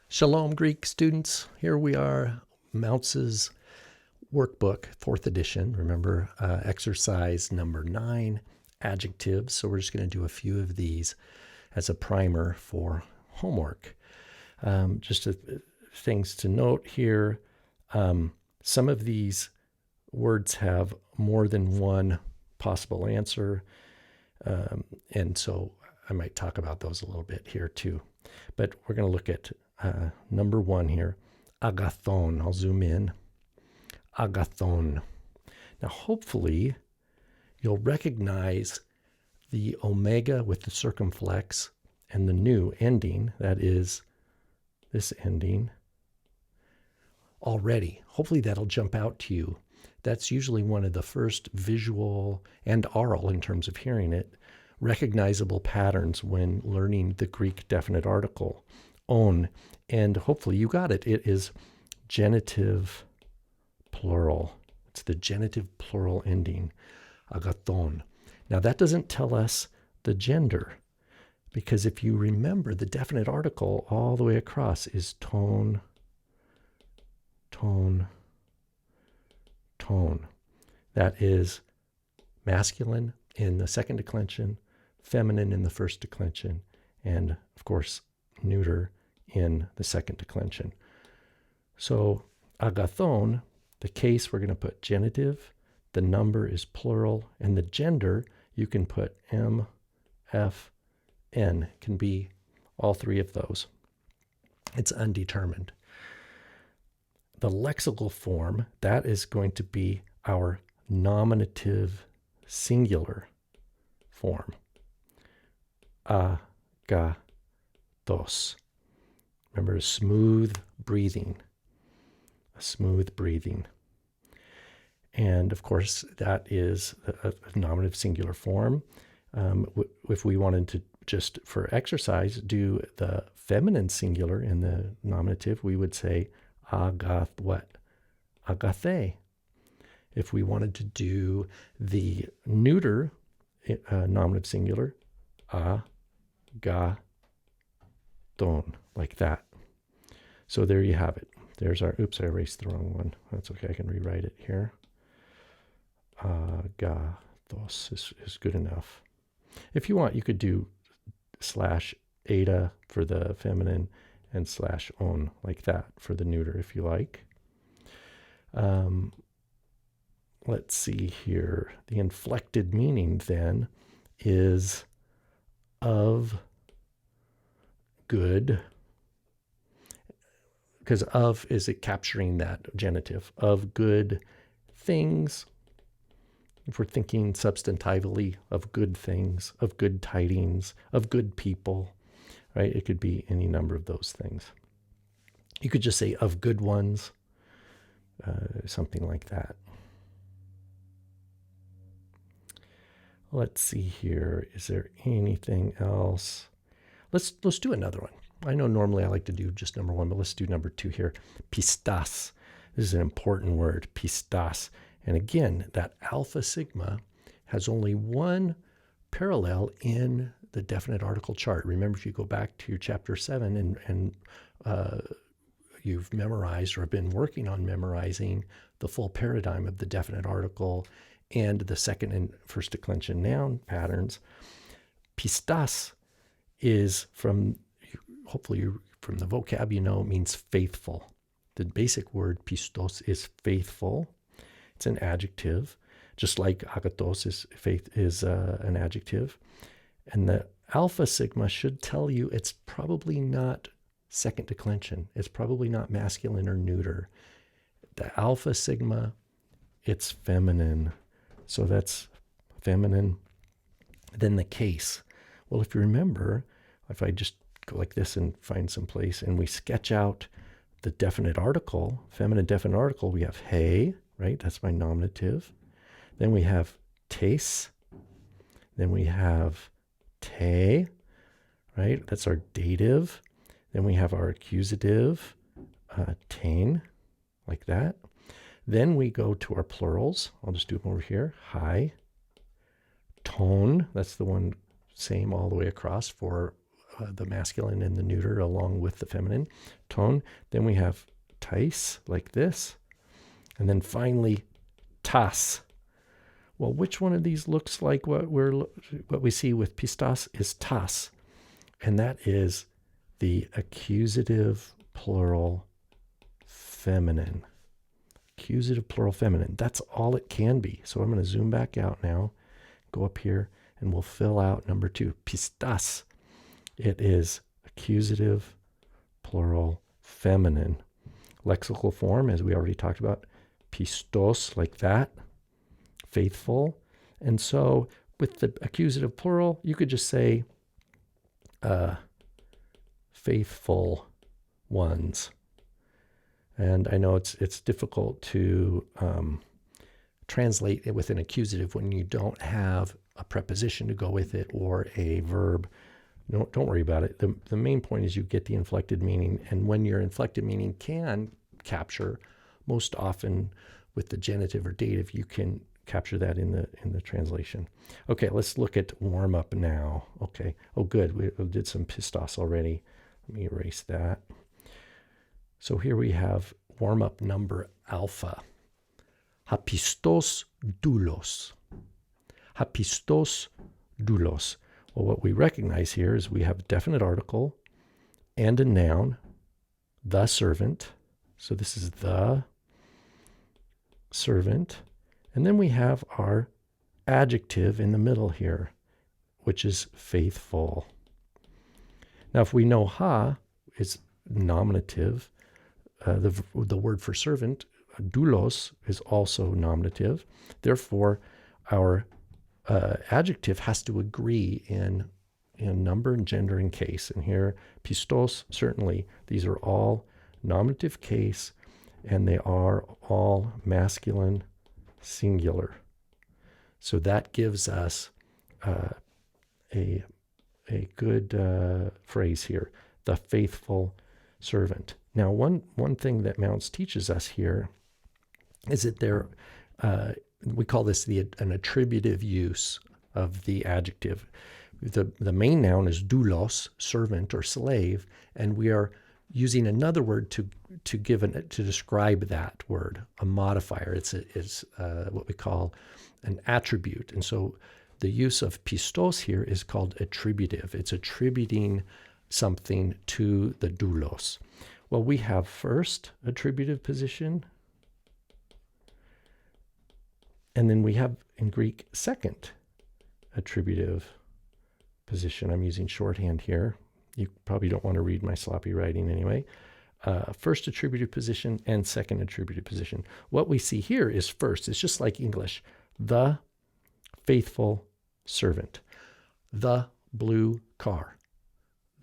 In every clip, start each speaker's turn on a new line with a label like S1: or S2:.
S1: Shalom, Greek students. Here we are, Mounce's workbook, fourth edition. Remember, exercise number 9, adjectives. So we're just going to do a few of these as a primer for homework. Things to note here. Some of these words have more than one possible answer. And so I might talk about those a little bit here too. But we're going to look at number 1 here, agathon. I'll zoom in. Agathon. Now, hopefully, you'll recognize the omega with the circumflex and the new ending, that is this ending, already. Hopefully, that'll jump out to you. That's usually one of the first visual and oral, in terms of hearing it, recognizable patterns when learning the Greek definite article, on. And hopefully you got it. It is genitive plural. It's the genitive plural ending, agathon. Now that doesn't tell us the gender, because if you remember, the definite article all the way across is tone, tone, tone. That is masculine in the second declension, feminine in the first declension, and of course neuter in the second declension. So agathon, the case, we're going to put genitive, the number is plural, and the gender, you can put M, F, N, can be all three of those. It's undetermined. The lexical form, that is going to be our nominative singular form. Agathos. Remember, smooth breathing. A smooth breathing. And of course, that is a nominative singular form. If we wanted to just for exercise do the feminine singular in the nominative, we would say what? Agathe. If we wanted to do the neuter nominative singular, agathon, like that. So there you have it. There's our, oops, I erased the wrong one. That's okay, I can rewrite it here. Agathos is good enough. If you want, you could do /eta for the feminine and /on like that for the neuter if you like. Let's see here. The inflected meaning then is of good, because of is it capturing that genitive, of good things. If we're thinking substantively, of good things, of good tidings, of good people, right? It could be any number of those things. You could just say of good ones, something like that. Let's see here. Is there anything else? Let's do another one. I know normally I like to do just number 1, but let's do number 2 here. Pistas. This is an important word, pistas. And again, that alpha sigma has only one parallel in the definite article chart. Remember, if you go back to chapter 7 and you've memorized or have been working on memorizing the full paradigm of the definite article and the second and first declension noun patterns, pistas is hopefully from the vocab you know, means faithful. The basic word pistos is faithful. It's an adjective, just like agathos is an adjective. And the alpha sigma should tell you it's probably not second declension. It's probably not masculine or neuter. The alpha sigma, it's feminine. So that's feminine. Then the case. Well, if you remember, if I just go like this and find some place and we sketch out the definite article, feminine definite article, we have he, right? That's my nominative. Then we have tes. Then we have te, right? That's our dative. Then we have our accusative, tain, like that. Then we go to our plurals. I'll just do them over here. Hi, tone. That's the one same all the way across for the masculine and the neuter along with the feminine tone. Then we have tais, like this. And then finally, tas. Well, which one of these looks like what we see with pistas is tas, and that is the accusative plural feminine. Accusative plural feminine. That's all it can be. So I'm going to zoom back out now, go up here, and we'll fill out number 2, pistas. It is accusative plural feminine. Lexical form, as we already talked about, pistos, like that. Faithful. And so with the accusative plural, you could just say faithful ones. And I know it's difficult to translate it with an accusative when you don't have a preposition to go with it or a verb. No, don't worry about it. The main point is you get the inflected meaning, and when your inflected meaning can capture, most often with the genitive or dative, you can capture that in the translation. Okay, let's look at warm up now. Okay. Oh, good. We did some pistos already. Let me erase that. So here we have warm up number alpha. Hapistos doulos. Hapistos doulos. Well, what we recognize here is we have a definite article and a noun, the servant. So this is the servant. And then we have our adjective in the middle here, which is faithful. Now, if we know ha is nominative, the word for servant, doulos, is also nominative. Therefore, our adjective has to agree in number and gender and case. And here, pistos, certainly, these are all nominative case, and they are all masculine singular. So that gives us a good phrase here, the faithful servant. Now, one thing that Mounce teaches us here is that we call this an attributive use of the adjective. The main noun is doulos, servant or slave, and we are using another word to describe that word, a modifier. It's what we call an attribute. And so the use of pistos here is called attributive. It's attributing something to the doulos. Well, we have first attributive position, and then we have in Greek second attributive position. I'm using shorthand here. You probably don't want to read my sloppy writing anyway. First attributive position and second attributive position. What we see here is first. It's just like English. The faithful servant. The blue car.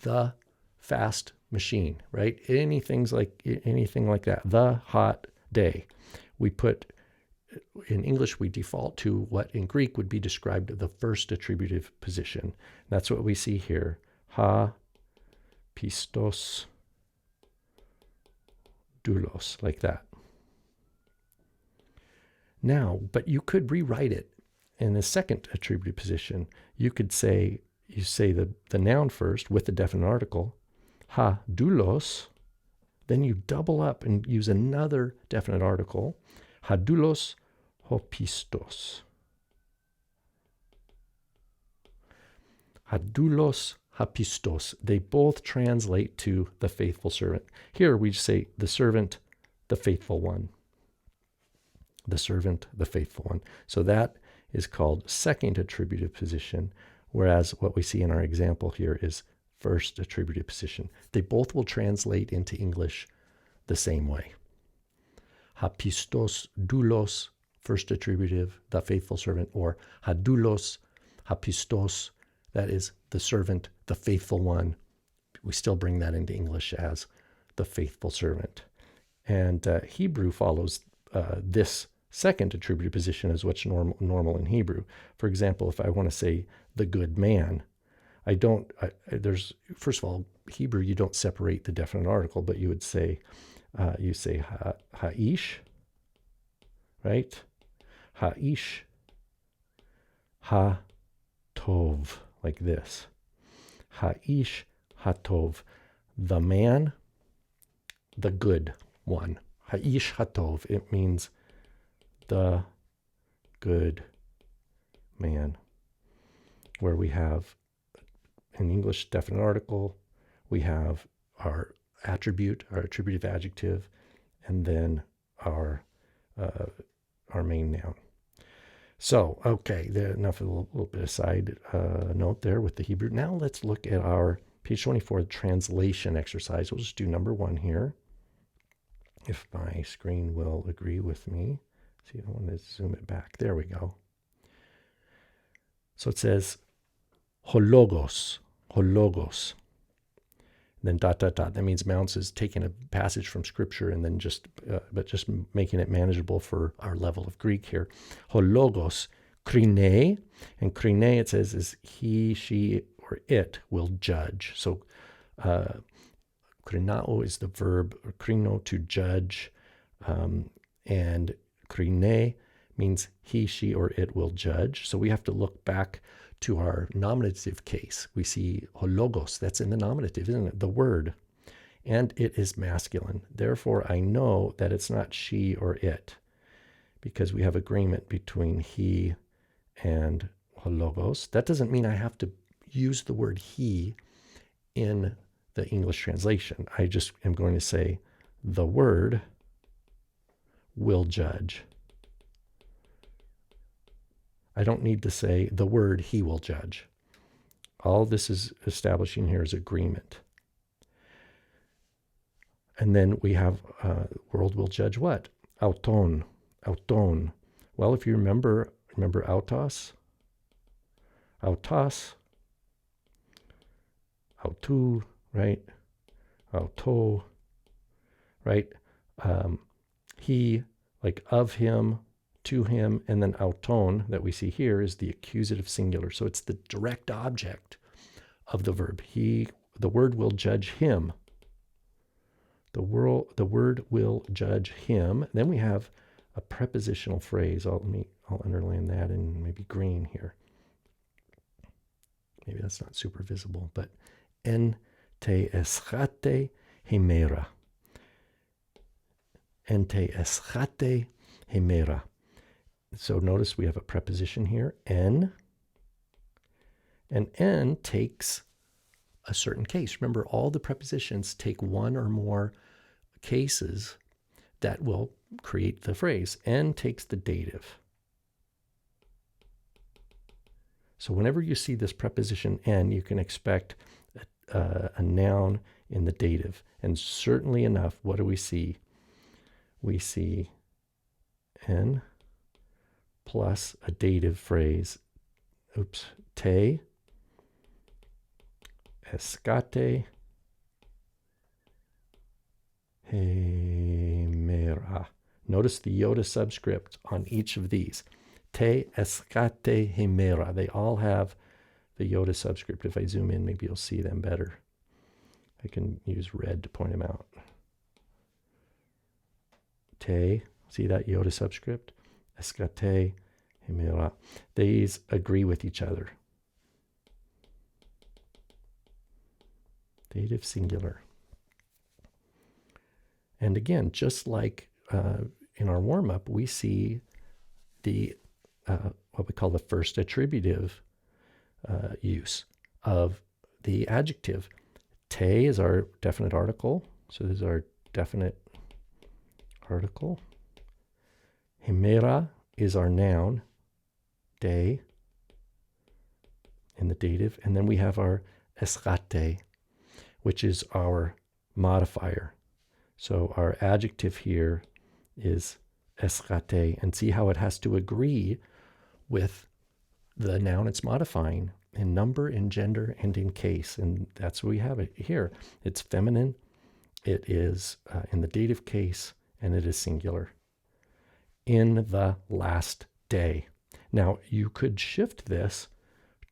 S1: The fast machine, right? Anything like that. The hot day. We put, in English, we default to what in Greek would be described the first attributive position. That's what we see here. Ha pistos doulos, like that. Now, but you could rewrite it in the second attributive position. You could say, the noun first with the definite article, ha doulos, then you double up and use another definite article, ha doulos ho pistos. Ha doulos hapistos. They both translate to the faithful servant. Here we just say the servant, the faithful one. The servant, the faithful one. So that is called second attributive position, whereas what we see in our example here is first attributive position. They both will translate into English the same way. Hapistos doulos, first attributive, the faithful servant, or hadoulos, hapistos, that is the servant, the faithful one. We still bring that into English as the faithful servant. And Hebrew follows this second attributive position as what's normal in Hebrew. For example, if I want to say the good man, first of all, Hebrew, you don't separate the definite article, but you would say, ha'ish, right? Ha'ish, ha-tov, like this. Ha'ish hatov, the man, the good one. Ha'ish hatov, it means the good man, where we have in English definite article, we have our attribute, our attributive adjective, and then our main noun. So, okay, enough of a little bit of side note there with the Hebrew. Now let's look at our page 24 translation exercise. We'll just do number 1 here, if my screen will agree with me. See, I want to zoom it back. There we go. So it says, hologos, hologos. Then ... That means Mounce is taking a passage from Scripture and then just making it manageable for our level of Greek here. Hologos, krine, and krine it says is he, she, or it will judge. So krinao is the verb, or krino, to judge, and krine means he, she, or it will judge. So we have to look back to our nominative case. We see hologos, that's in the nominative, isn't it? The word. And it is masculine. Therefore, I know that it's not she or it, because we have agreement between he and hologos. That doesn't mean I have to use the word he in the English translation. I just am going to say the word will judge. I don't need to say the word he will judge. All this is establishing here is agreement. And then we have world will judge what? Auton, auton. Well, if you remember autos, autos, autu, right? Auto, right? He, like of him, to him, and then auton that we see here is the accusative singular. So it's the direct object of the verb. The word will judge him. The word will judge him. Then we have a prepositional phrase. I'll underline that in maybe green here. Maybe that's not super visible, but en te eschate hemera. En te eschate hemera. So notice we have a preposition here, en, and en takes a certain case. Remember, all the prepositions take one or more cases that will create the phrase. En takes the dative. So whenever you see this preposition en, you can expect a noun in the dative. And certainly enough, what do we see? We see en plus a dative phrase, te, escate, hemera. Notice the iota subscript on each of these. Te, escate, hemera. They all have the iota subscript. If I zoom in, maybe you'll see them better. I can use red to point them out. Te, see that iota subscript? Escate, hemera. These agree with each other. Dative singular. And again, just like in our warm-up, we see the what we call the first attributive use of the adjective. Te is our definite article. So this is our definite article. Hemera is our noun, day, in the dative. And then we have our escate, which is our modifier. So our adjective here is escate. And see how it has to agree with the noun it's modifying in number, in gender, and in case. And that's what we have it here. It's feminine, it is in the dative case, and it is singular. In the last day. Now, you could shift this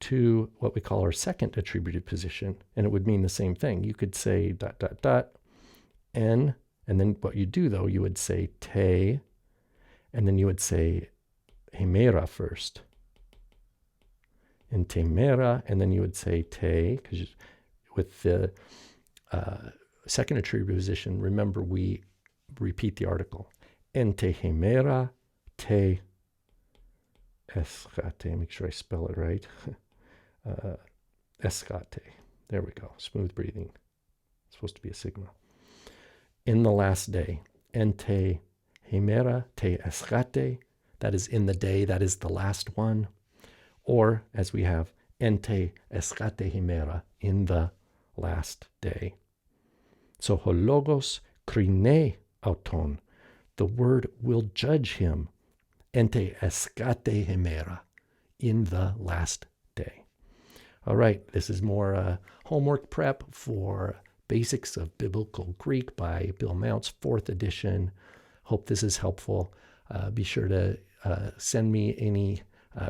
S1: to what we call our second attributive position, and it would mean the same thing. You could say ... en, and then what you do, though, you would say te, and then you would say hemera first. In temera, and then you would say te, because with the second preposition, remember we repeat the article. En te hemera te eschate. Make sure I spell it right. Eschate. There we go. Smooth breathing. It's supposed to be a sigma. In the last day. En te hemera te eschate. That is in the day. That is the last one. Or, as we have, en te eschate hemera, in the last day. So, hologos krine auton. The word will judge him. En te eschate hemera, in the last day. All right, this is more homework prep for Basics of Biblical Greek by Bill Mounce, 4th edition. Hope this is helpful. Be sure to send me any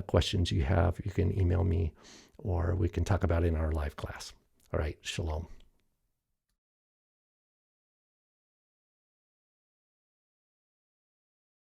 S1: questions you have. You can email me, or we can talk about it in our live class. All right, shalom.